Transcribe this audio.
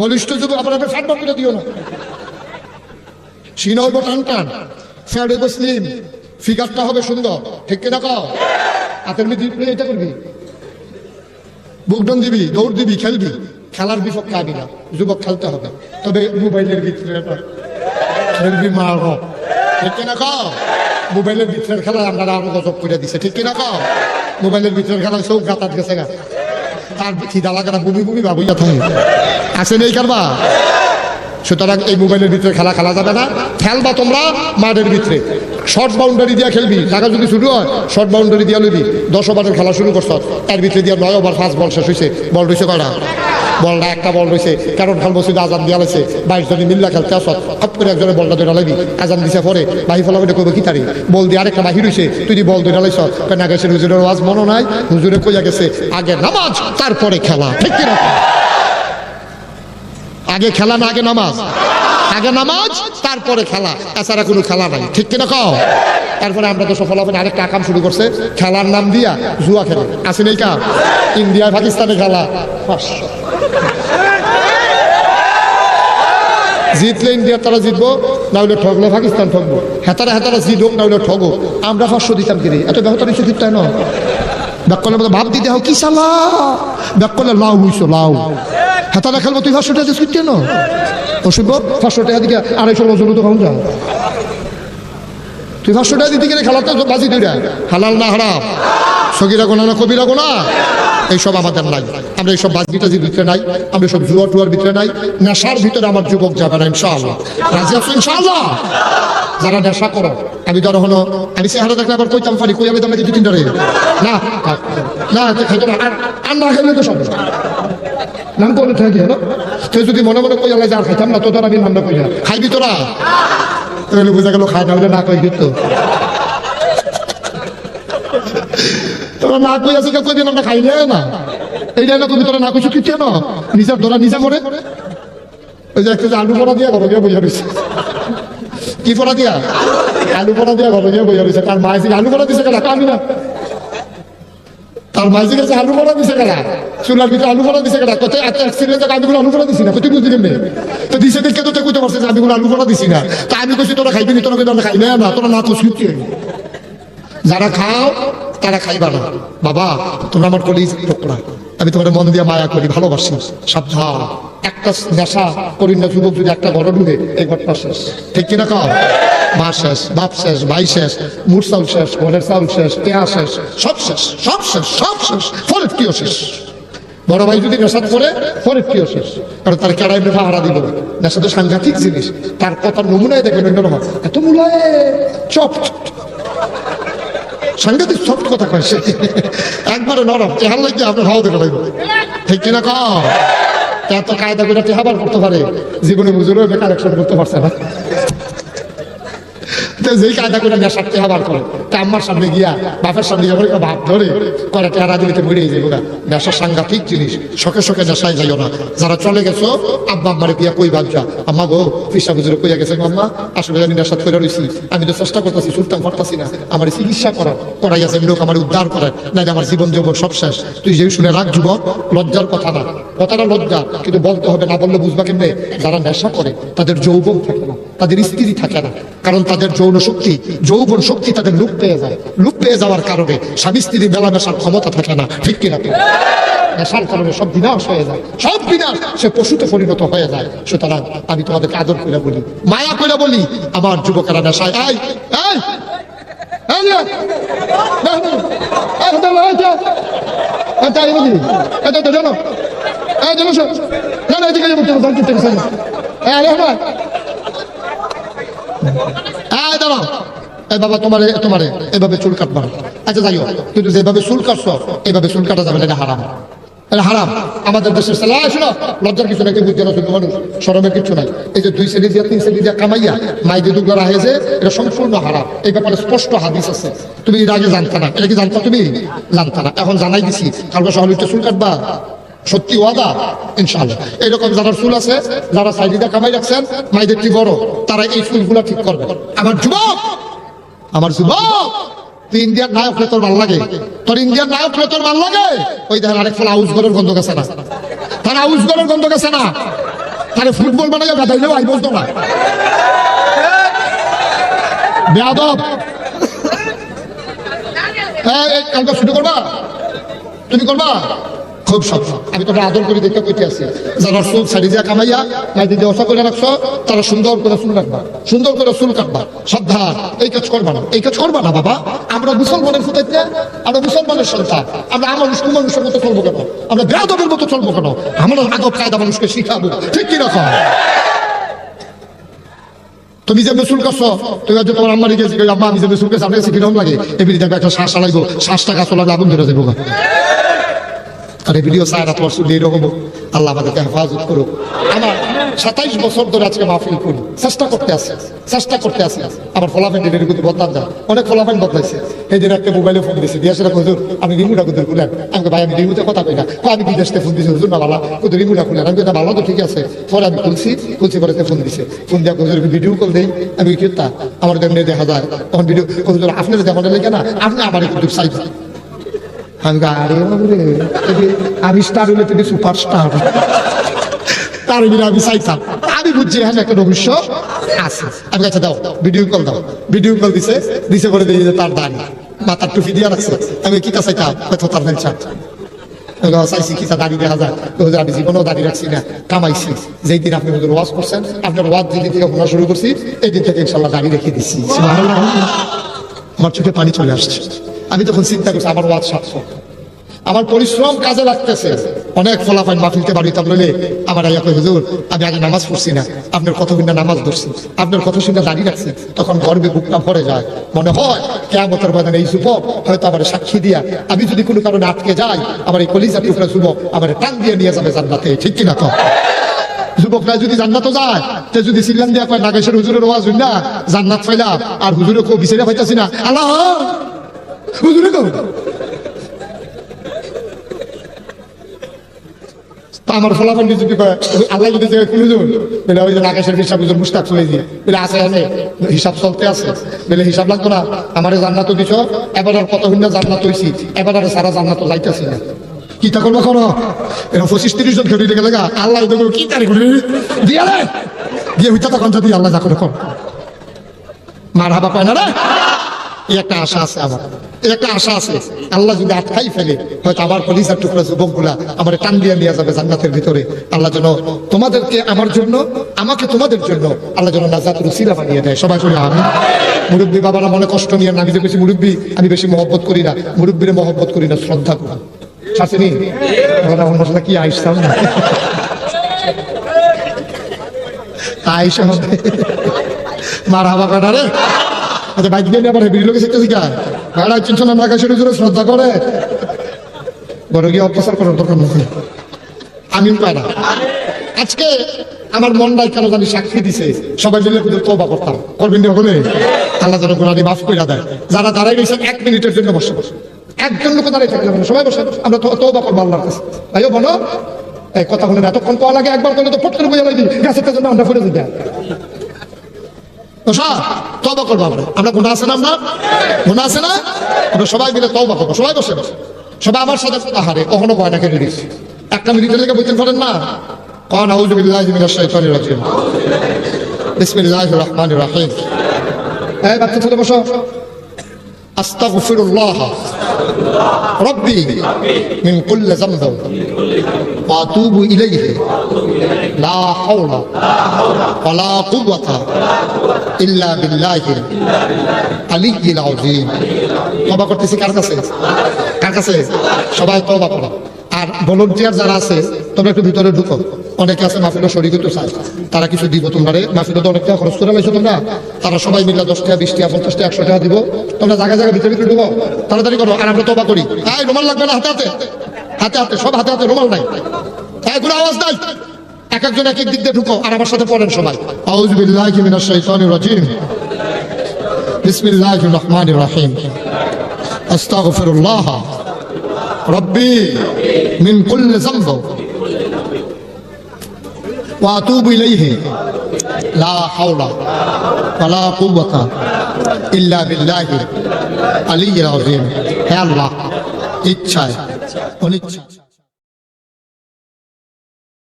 বলিষ্ঠ যুবক আপনার ফ্যাট বার করে দিও না। সিনা হইব টান টান, ফ্যাট হইব স্লিম, ফিগারটা হবে সুন্দর, ঠিক কিনা কও? হাতের মধ্যে এটা করবি, বুকডন দিবি, দৌড় দিবি, খেলবি। খেলার বিপক্ষে আবি না, যুবক খেলতে হবে, তবে মোবাইলের ভিতরে খেলবি মার, ঠিক কিনা কও? মোবাইলের ভিতরের খেলা আমরা আরো গজব করে দিছে, ঠিক কিনা কও? মোবাইলের ভিতরের খেলা সব গাতাত গেছে গা, তার খিদা লাগে না, বুমি বুমি বাবুইয়া থাকে, আছে নেই কারবা। সুতরাং এই মোবাইলের ভিতরে খেলা খেলা যাবে না, খেলবা তোমরা মাঠের ভিতরে। শর্ট বাউন্ডারি দিয়ে খেলবি, টাকা যদি শুরু হয় শর্ট বাউন্ডারি দিয়ে লইবি। 10 ওভারের খেলা শুরু করছ, তার ভিতরে দিয়ে 9 ওভার 5 বল শেষ হয়েছে। বল রয়েছে কয়টা? বলটা একটা বল রয়েছে, কারণ খেলবো শুধু আজান দিয়া লাগছে, 22 জনে মিল্লা খেলতে আসত, হপ করে একজনের বলটা ধরে লাগবি, আজান দিছে পরে বাহি ফলাফলে করবো কি তারি বল দিয়ে আরেকটা বাহির হয়েছে, তুই বল ধরে লাইছ, না গেছে হুজুরের ওয়াজ মনে নাই, হুজুরে কইয়া গেছে আগে নামাজ তারপরে খেলা, ঠিক কিনা? আগে খেলা না আগে নামাজ? আগে নামাজ তারপরে খেলা, এছাড়া কোনো খেলা নাই, ঠিক কিনা কও? তারপরে আমরা তো সফল হবে আরেকটা কাম শুরু করছে, খেলার নাম দিয়া জুয়া খেলে, আছে নেই কা? ইন্ডিয়া পাকিস্তানে খেলা, জিতলে ইন্ডিয়া তারা জিতবো, না হলে ঠকলে পাকিস্তান ঠকবো, হেতারা হেতারা জিতুক না হলে ঠগো। আমরা 500 দিতাম কিনে, এত বেহতার কিছু দিতে হয় না। ব্যাকলের মতো ভাব দিতে হোক কি সালা, ব্যাকলে লাউ হইছো লাউ, হেতারা খেলবো তুই 500 টাকা দিচ্ছিস কেন? অসুখ 500 টাকা দিকে 250 ওজন তো কম যা, তুই 500 টাকা দিতে গেলে খেলাতে বাজি দুইটা, হালাল না হারাম, সগিরা গোনা না কবিরা গোনা, এইসব আমাদের নাই। আমরা এইসব বাজি টাজির ভিতরে নাই, আমরা সব জুয়া টুয়ার ভিতরে নাই, নেশার ভিতরে আমার যুবক যাবে না ইনশাআল্লাহ। রাজি আছো ইনশাআল্লাহ? যারা নেশা করো, আমি ধরো হলো আমি চেহারা দেখলে আবার কইতাম পারি, কই আমি তো আমাকে 2-3টা রে না না খাইতো না, আর না খাইলে তো সব নাম করে থাকে না। তুই যদি মনে মনে কই আল্লাহ আর খাইতাম না, তো তোর আমি নাম না কই না, খাইবি তোরা? তাহলে বোঝা গেল খাই না হলে না কই দিত, তোরা না কই আছে কই দিন আমরা খাইলে না, এইটা না তুমি তোরা না কইছো কি কেন? নিজের ধরা নিজে মরে, ওই যে একটা আলু পড়া দিয়া ঘরে গিয়ে বইয়া রয়েছে, কি পড়া দিয়া? আলু পড়া দিয়া ঘরে গিয়ে বইয়া রয়েছে। তার মায়ের আলু পড়া দিছে কেন? আমি না, তার মাঝে কাছে আলু পড়া দিছে কেনা, চুলার ভিতরে আলু পড়া দিছে কেনা, কোথায় এত অ্যাক্সিডেন্ট আমি আলু পড়া দিছি না, তুই বুঝলি কেমনে? তো দিছে দেখে তো কইতে পারছে যে আমি আলু পড়া দিছি না, তা আমি কইছি তোরা খাইবি না, তোরা কিন্তু আমরা খাই না, তোরা না তো শুনছি। যারা খাও তারা খাইবা না বাবা, তোমরা আমার কলিজ টুকরা, আমি তোমার মন দিয়ে মায়া করি, ভালোবাসি। সাবধান, একটা নেশা করি না যুবক যদি একটা ঘরে ঢুকে, এই ঘরটা শেষ, ঠিক কিনা খাও? মা শেষ, বাপ শেষ, ভাই শেষ, মুর চাউল শেষ, ঘরের চাউল শেষ, টেহা শেষ, সব শেষ, সব শেষ, সব শেষ, ফরের কিও শেষ। বড় ভাই যদি নেশা করে ফরের কিও শেষ, কারণ তার কেড়াই মেঘা হারা দিব। নেশা তো সাংঘাতিক জিনিস, তার কথার নমুনায় দেখবেন অন্যরকম, এত মূলায় চপ সাংঘাতিক সফট কথা কয় সে, একবারে নরম, চেহার লাগিয়ে আপনার হাওয়া দেখে লাগবে, ঠিক কিনা কও? এত কায়দা করে টেহাবার করতে পারে, জীবনে বুঝুরও কালেকশন করতে পারছে না। যেই কায়দা করে নেশার টেহাবার করে, তা আমার সামনে গিয়া বাপের সামনে গিয়ে ভাব ধরে করে টেহারা দিলে তো বেড়ে যাবো না। নেশা সাংঘাতিক জিনিস, শখে শখে নেশায় যাইও না। যারা চলে গেছো আব্বা আম্মারে গিয়া কই বাচ্চা, আম্মা গো পিসা বুঝুরে কইয়া গেছে, আম্মা আসলে আমি নেশা করে রয়েছি, আমি তো চেষ্টা করতেছি, সুলতান পারতাছি না, আমার চিকিৎসা করাই আছে, লোক আমার উদ্ধার করেন, না আমার জীবন যৌবন সব শেষ। তুই যে শুনে রাখ যুবক, লজ্জার কথা না, কথাটা লজ্জা, কিন্তু বলতে হবে, না বললে বুঝবা কেমনে? যারা নেশা করে তাদের যৌবন থাকে না, তাদের স্ত্রী থাকে না, কারণ তাদের যৌন শক্তি, যৌবন শক্তি তাদের লুপ পেয়ে যায়। লুপ পেয়ে যাওয়ার কারণে স্বামী স্ত্রী মেলামেশার ক্ষমতা থাকে না, ঠিক কিনা? নেশার কারণে সব বিনাশ হয়ে যায়, সব বিনাশ, সে পশুতে পরিণত হয়ে যায়। সুতরাং আমি তোমাদেরকে আদর করে বলি, মায়া করে বলি, আমার যুবকেরা নেশায় বাবা তোমারে তোমারে এভাবে চুল কাটবা। আচ্ছা যাই হোক, কিন্তু যেভাবে চুল কাটছ এইভাবে চুল কাটা যাবে না, এটা হারাম, এটা হারাম। আমাদের দেশের ছেলে শোনো, লজ্জার কিছু নাই, বুঝতে না মানুষ, শরমের কিছু নাই। এই যে 2 শ্রেণী দিয়া 3 শ্রেণী দিয়া কামাইয়া মাইকে দুগুলো রাখেছে, এটা সম্পূর্ণ হারাম। এই ব্যাপারে স্পষ্ট হাদিস আছে, তুমি এর আগে জানতা না, এটা কি জানতা? তুমি জানতা না, এখন জানাই দিছি, কালকে সকালে চুল কাটবা, সত্যি ওয়াদা ইনশাআল্লাহ। এইরকম যারা চুল আছে, যারা সাইডিটা কামাই রাখছেন, মাইদের কি বড়, তারা এই চুলগুলা ঠিক করবে। আমার যুবক, আমার যুবক, তুই ইন্ডিয়ার নায়ক হলে তোর ভাল লাগে, তোর ইন্ডিয়ার নায়ক হলে তোর ভাল লাগে, ওই দেখেন আরেক ফেলা আউস ঘরের গন্ধ গেছে না, তার আউস ঘরের গন্ধ গেছে না, তাহলে ফুটবল বানাইয়া গাদাইলেও আই বলতো না বেয়াদব। কালকে শুরু করবা, তুমি করবা খুব সব। আমি তোমরা আদর করে দেখে কইতে আছি, যারা চুল ছাড়ি দিয়া কামাইয়া মাইদি দিয়ে অসা করে রাখছো, তারা সুন্দর করে চুল রাখবা, সুন্দর করে চুল কাটবা, সাবধান। এই কাজ করবা না, এই কাজ করবা না বাবা। আমরা মুসলমানের ফুটাইতে, আমরা মুসলমানের সন্তান, আমরা মানুষ মানুষের মতো চলবো কেন? আমরা বেয়াদবের মতো চলবো কেন? আমরা আদব কায়দা মানুষকে শিখাবো, ঠিক কি রকম? তুমি যে মেসুল করছো, তুমি হয়তো তোমার আম্মারি গেছি, আম্মা আমি যে মেসুল করছি আপনার কাছে কিরকম লাগে? এমনি দেখবে একটা শ্বাস চালাইবো, শ্বাসটা গাছ লাগবে আগুন ধরে যাবো। আর এই ভিডিও সাইরা তোমার শুনলে এরকম। আল্লাহ আমাদেরকে হেফাজত করুক। আমার 27 বছর ধরে আজকে মাহফিল করি, চেষ্টা করতে আসে। আমার ফলাফেন্টের এরকম বদলান যায়, অনেক ফলাফেন্ট বদলাইছে। এই দিন একটা মোবাইলে ফোন দিয়েছে, দিয়ে আসলে হুজুর আমি রিমুটা কুদুর খুলেন। আমি ভাই আমি রিমুতে কথা কই না, আমি বিদেশ থেকে ফোন দিয়েছি, হুজুর না ভালো কুদুর রিমুটা খুলেন। আমি ভালো তো ঠিক আছে। পরে আমি খুলছি পরে ফোন দিছে, ফোন দিয়া হুজুর ভিডিও কল দেই। আমি কি তা আমার দেখলে দেখা যায় তখন ভিডিও হুজুর আপনার যেমন লেগে না, আপনি আমার একটু চাইবেন। আমি স্টার হলে তুমি সুপারস্টার, তার আমি চাইতাম। আমি বুঝছি হ্যাঁ একটা রহস্য আছে। আমি কাছে দাও ভিডিও কল দাও, ভিডিও কল দিছে করে দিয়ে তার দাঁড়ি মাথার টুপি দিয়ে রাখছে। আমি কি কাছে চাইতাম তার দাঁড়ি চাইছি, কি দাঁড়িয়ে দেখা যায়। আমি জীবনেও দাঁড়িয়ে রাখছি না, কামাইছি। যেই দিন আপনি ওয়াজ করছেন, আপনার ওয়াজ যেদিন থেকে শোনা শুরু করছি, এই দিন থেকে ইনশাল্লাহ দাঁড়িয়ে রেখে দিচ্ছি। আমার চোখে পানি চলে আসছে। আমি তখন চিন্তা করছি আমার ওয়াজ সার্থক, আমার পরিশ্রম কাজে লাগতেছে। অনেক ফলাফল মাহফিলতে বাড়িতাম বলে আমার আইয়া কই হুজুর আমি আগে নামাজ পড়ছি না, আপনার কত শুনে নামাজ ধরছি, আপনার কত শুনে দাঁড়িয়ে রাখছি। তখন গর্বে বুকটা ভরে যায়, মনে হয় কিয়ামতের ময়দানে এই যুবক হয়তো আমার সাক্ষী দিয়া আমি যদি কোনো কারণে আটকে যাই, আমার এই কলিজার টুকরা যুবক আমার টান দিয়ে নিয়ে যাবে জান্নাতে, ঠিক কিনা? তো যুবকরা যদি জান্নাতও যায়, তে যদি সিলাম দিয়া কয় নাগেশ্বর হুজুরের ওয়াজ হই না জান্নাত পাইলাম, আর হুজুরে কেউ বিচারে পাইতাছি না, আল্লাহ হুজুরে কেউ আমার ফলাফল যদি আল্লাহ যদি ওই যে আকাশের হিসাব মুস্তাক চলে দিয়ে বলে আছে হিসাব চলতে আছে, বলে হিসাব লাগতো না, আমার জান্নাত দিছ, এবার আর কত ভিন্ন জান্নাত হয়েছি, এবার আর সারা জান্নাত যাইতেছি না। কি তা করবো করো, এরকম 25-30 জন খেতে গেলে আল্লাহ কি তারিখ দিয়ে দিয়ে হইতা তখন যদি আল্লাহ যা করে কর মার হাবা পায় না রে। এই একটা আশা আছে আমার, এই একটা আশা আছে। আল্লাহ যদি আটকাই ফেলে হয়তো আমার কলিজার টুকরা যুবক গুলা আমার টান দিয়ে নিয়ে যাবে জান্নাতের ভিতরে। আল্লাহ যেন তোমাদেরকে আমার জন্য, আমাকে তোমাদের জন্য আল্লাহ যেন নাজাতুল উসিলা বানিয়ে দেয়। সবাই বলে আমিন। মুরব্বী বাবারা মনে কষ্ট নিয়ে না, আমি যে বেশি মুরব্বী আমি বেশি মহব্বত করি না, মুরব্বীরে মহব্বত করি না, শ্রদ্ধা করি। শাসিনী মশলা কি আইসাম না আইসা হবে মার হাবা কাটা রে। আচ্ছা বাইক দিয়ে আবার হেবি লোকে শিখতেছি কা ভাড়া চিনছো না নাকাশের জন্য শ্রদ্ধা করে বড় গিয়ে অত্যাচার করার দরকার নেই। আমি পাই না। আজকে আমার মনটাই কেন জানি সাক্ষী দিছে, সবাই মিলে তওবা করতাম, করবেন হলে আল্লাহ যেন গুনাহ মাফ করে দেয়। যারা দাঁড়াই গেছেন 1 মিনিটের জন্য বসে বসে, একজন লোক দাঁড়াই থাকলে সবাই বসে আমরা তওবা করবো আল্লাহর কাছে। ভাইও বলো এই কথা বলে এতক্ষণ পাওয়া লাগে, একবার করলে তো ফট করে বোঝা লাগবে গাছের জন্য আমরা ফিরে দিই। তওবা করবো আমরা, গুনাহ আছে না, আমরা গুনাহ আছে না, আমরা সবাই মিলে তওবা করবো। সবাই বসে বসে সবাই আমার সাথে আহারে কখনো ভয় না কেটে দিচ্ছি। 1 মিনিটের লেগে বলতে পারেন না, قال أعوذ بالله من الشيطان الرجيم بسم الله الرحمن الرحيم। এই বাচ্চা ছেলে বসো। আস্তাগফিরুল্লাহ রব্বি মিন কুল্লি যামব ওয়া আতুবু ইলাইহি লা হাওলা ওয়ালা কুওয়াতা ইল্লা বিল্লাহিল আলিয়্যিল আযীম। তওবা করতেছি কার কাছে? কার কাছে? সবাই তওবা করো। আর ভলান্টিয়ার যারা আছে তোমরা একটু ভিতরে ঢুকো। অনেকে আছে মাহফিলে শরীক হতে চায়, তারা কিছু দিব তোমরা রে। মাহফিলে তো অনেক টাকা খরচ করে লাইছো তোমরা, তারা সবাই মিলে 10 টাকা 20 টাকা 50 টাকা 100 টাকা দিব। তোমরা জায়গায় জায়গায় ভিতরে ভিতরে ঢুকো, তাড়াতাড়ি করো। আর আমরা তওবা করি। এই রুমাল লাগবে না, হাতে হাতে হাতে হাতে সব হাতে হাতে, রুমাল নাই, কোনো আওয়াজ নাই। এক একজন এক এক দিক দিয়ে ঢুকো আর আমার সাথে পড়েন সবাই। আউযু বিল্লাহি মিনাশ শাইতানির রাজিম বিসমিল্লাহির রহমানির রহিম আস্তাগফিরুল্লাহ রব্বি মিন কুল্লি যামব ওয়া আতুবু ইলাইহি লা হাওলা ওয়ালা কুওয়াতা ইল্লা বিল্লাহিল আলিয়্যিল আযীম। হে আল্লাহ, ইচ্ছায় অনিচ্ছায়